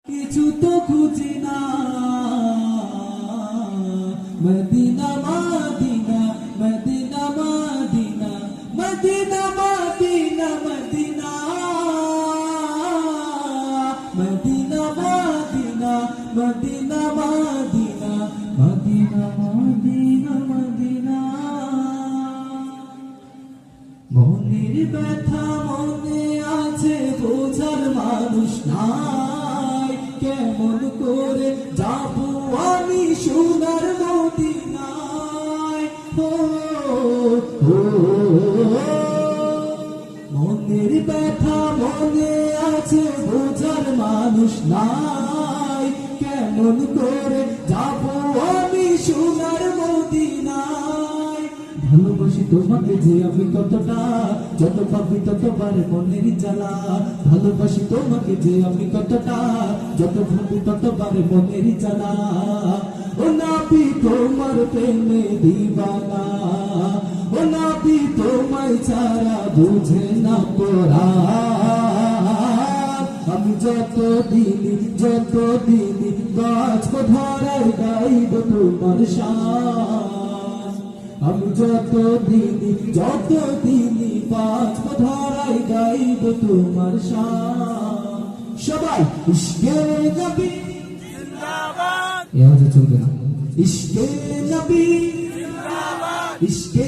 কিছু তো খুঁজি না Medina Medina Medina Medina Medina Medina Medina Medina Medina Medina Medina Medina Medina Medina মনের ব্যথা মনে আছে বোঝার মানুষ নাই কেমন করে যাব আমি সোনার মদিনায় মনের ব্যথা মনে আছে বোঝার মানুষ নাই কেমন করে যাব আমি সোনার মদিনায় ভালোবাসি তোমাকে যে আমি কতটা যত পাবি ততবার মনের জ্বালা ভালোবাসি তোমাকে যে আমি কতটা যত ভাবি ততবার মনের জ্বালা ও নাবি তোমার প্রেমে দিবানা ও নাবি তোমায় ছাড়া বুঝে না তোরা আমি যত দিন গাছ ধরাই গাইব তোমার শান আমি যত দিন পাঁচ ধরাই গাইব তোমার শান সবাই ইশকে নবী জিন্দাবাদ এই আওয়াজে চলবে না ইশকে নবী জিন্দাবাদ ইশকে